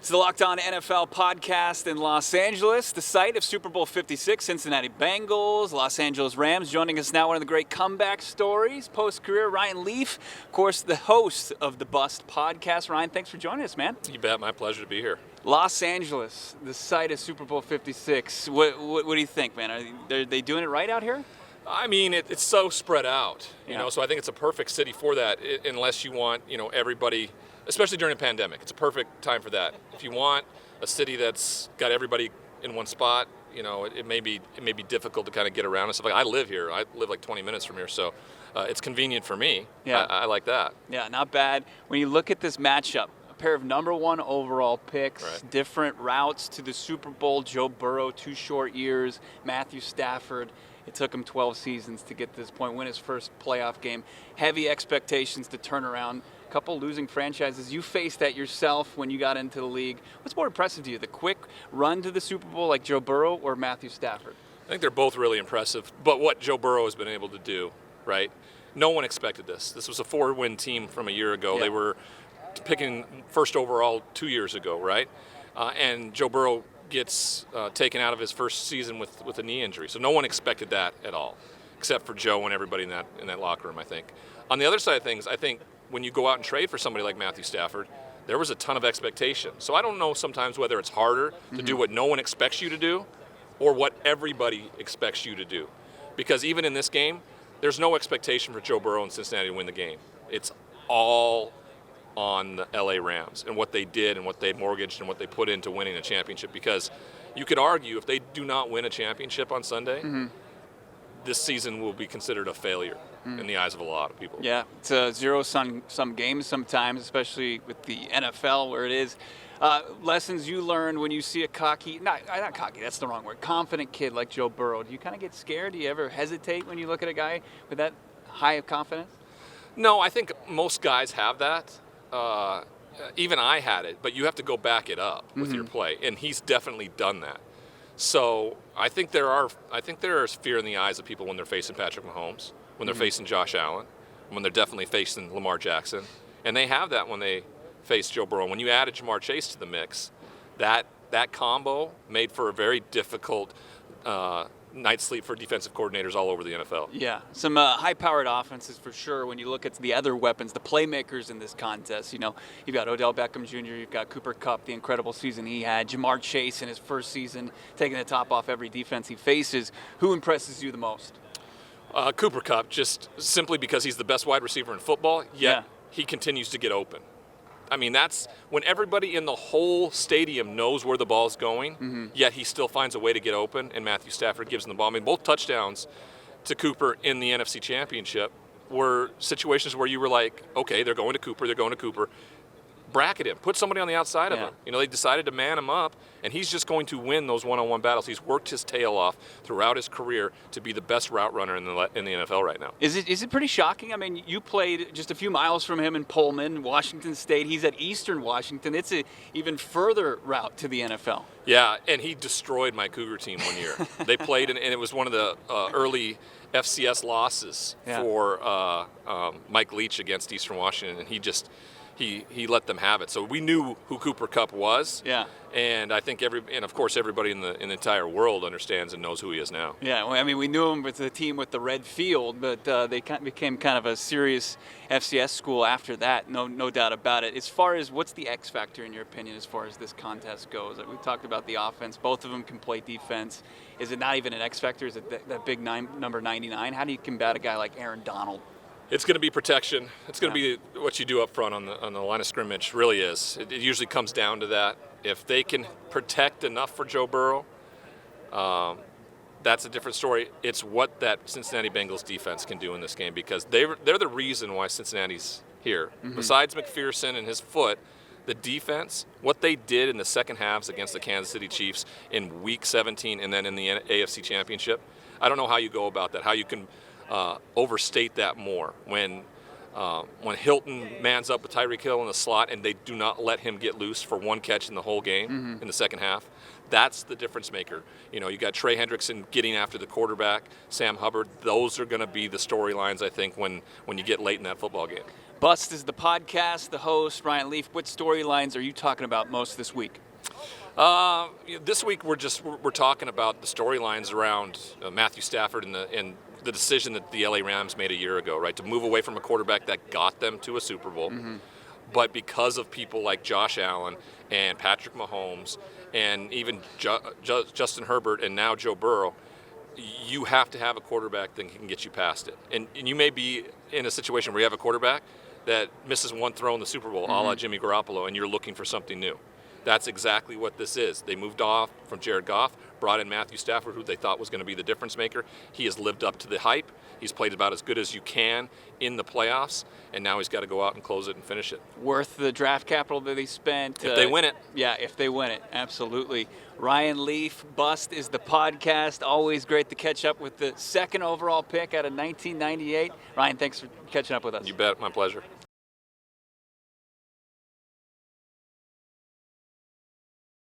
It's the Locked On NFL podcast in Los Angeles, the site of Super Bowl 56, Cincinnati Bengals, Los Angeles Rams. Joining us now, one of the great comeback stories, post-career, Ryan Leaf, of course, the host of the Bust podcast. Ryan, thanks for joining us, man. You bet. My pleasure to be here. Los Angeles, the site of Super Bowl 56. What do you think, man? Are they doing it right out here? I mean, it's so spread out, you Yeah. know, so I think it's a perfect city for that, unless you want, everybody, especially during a pandemic. It's a perfect time for that. If you want a city that's got everybody in one spot, it may be difficult to kind of get around and stuff. Like, I live here. I live like 20 minutes from here, so it's convenient for me. Yeah. I like that. Yeah, not bad. When you look at this matchup, a pair of number one overall picks, Right. different routes to the Super Bowl. Joe Burrow, 2 short years. Matthew Stafford, it took him 12 seasons to get to this point, win his first playoff game. Heavy expectations to turn around. A couple losing franchises. You faced that yourself when you got into the league. What's more impressive to you, the quick run to the Super Bowl like Joe Burrow or Matthew Stafford? I think they're both really impressive. But what Joe Burrow has been able to do, right? No one expected this. This was a 4-win team from a year ago. Yeah. They were picking first overall 2 years ago, right? And Joe Burrow gets taken out of his first season with a knee injury. So no one expected that at all, except for Joe and everybody in that locker room, I think. On the other side of things, I think when you go out and trade for somebody like Matthew Stafford, there was a ton of expectation. So I don't know sometimes whether it's harder to do what no one expects you to do or what everybody expects you to do. Because even in this game, there's no expectation for Joe Burrow and Cincinnati to win the game. It's all on the LA Rams and what they did and what they mortgaged and what they put into winning a championship. Because you could argue if they do not win a championship on Sunday, this season will be considered a failure in the eyes of a lot of people. Yeah, it's a zero-sum game sometimes, especially with the NFL where it is. Lessons you learned when you see a not cocky, that's the wrong word, confident kid like Joe Burrow. Do you kind of get scared? Do you ever hesitate when you look at a guy with that high of confidence? No, I think most guys have that. Even I had it, but you have to go back it up with your play, and he's definitely done that. So I think there is fear in the eyes of people when they're facing Patrick Mahomes, when they're facing Josh Allen, when they're definitely facing Lamar Jackson, and they have that when they face Joe Burrow. When you added Jamar Chase to the mix, that combo made for a very difficult night's sleep for defensive coordinators all over the NFL. Yeah, some high-powered offenses for sure. When you look at the other weapons, the playmakers in this contest, you've got Odell Beckham Jr., you've got Cooper Kupp, the incredible season he had, Jamar Chase in his first season, taking the top off every defense he faces. Who impresses you the most? Cooper Kupp, just simply because he's the best wide receiver in football, yet he continues to get open. I mean, that's when everybody in the whole stadium knows where the ball's going, yet he still finds a way to get open, and Matthew Stafford gives him the ball. I mean, both touchdowns to Cooper in the NFC Championship were situations where you were like, okay, they're going to Cooper. Bracket him. Put somebody on the outside of him. They decided to man him up, and he's just going to win those one-on-one battles. He's worked his tail off throughout his career to be the best route runner in the NFL right now. Is it pretty shocking? I mean, you played just a few miles from him in Pullman, Washington State. He's at Eastern Washington. It's an even further route to the NFL. Yeah, and he destroyed my Cougar team one year. They played, and it was one of the early FCS losses for Mike Leach against Eastern Washington, and he let them have it. So we knew who Cooper Kupp was. Yeah. And I think of course everybody in the entire world understands and knows who he is now. Yeah. Well, I mean, we knew him with the team with the red field, but they became kind of a serious FCS school after that. No doubt about it. As far as what's the X factor in your opinion as far as this contest goes? We talked about the offense. Both of them can play defense. Is it not even an X factor? Is it that big number 99? How do you combat a guy like Aaron Donald? It's going to be protection. It's going to be what you do up front on the line of scrimmage. Really is. It usually comes down to that. If they can protect enough for Joe Burrow, that's a different story. It's what that Cincinnati Bengals defense can do in this game, because they're the reason why Cincinnati's here. Besides McPherson and his foot, the defense, what they did in the second halves against the Kansas City Chiefs in Week 17 and then in the AFC Championship, I don't know how you go about that, how you can overstate that more. When Hilton mans up with Tyreek Hill in the slot and they do not let him get loose for one catch in the whole game in the second half, that's the difference maker. You got Trey Hendrickson getting after the quarterback, Sam Hubbard. Those are going to be the storylines, I think, when you get late in that football game. Bust is the podcast, the host, Ryan Leaf. What storylines are you talking about most this week? This week we're talking about the storylines around Matthew Stafford and the decision that the LA Rams made a year ago, right, to move away from a quarterback that got them to a Super Bowl. Mm-hmm. But because of people like Josh Allen and Patrick Mahomes and even Justin Herbert and now Joe Burrow, you have to have a quarterback that can get you past it. And you may be in a situation where you have a quarterback that misses one throw in the Super Bowl, a la Jimmy Garoppolo, and you're looking for something new. That's exactly what this is. They moved off from Jared Goff, brought in Matthew Stafford, who they thought was going to be the difference maker. He has lived up to the hype. He's played about as good as you can in the playoffs, and now he's got to go out and close it and finish it. Worth the draft capital that they spent. If they win it. Yeah, if they win it, absolutely. Ryan Leaf, Bust is the podcast. Always great to catch up with the second overall pick out of 1998. Ryan, thanks for catching up with us. You bet. My pleasure.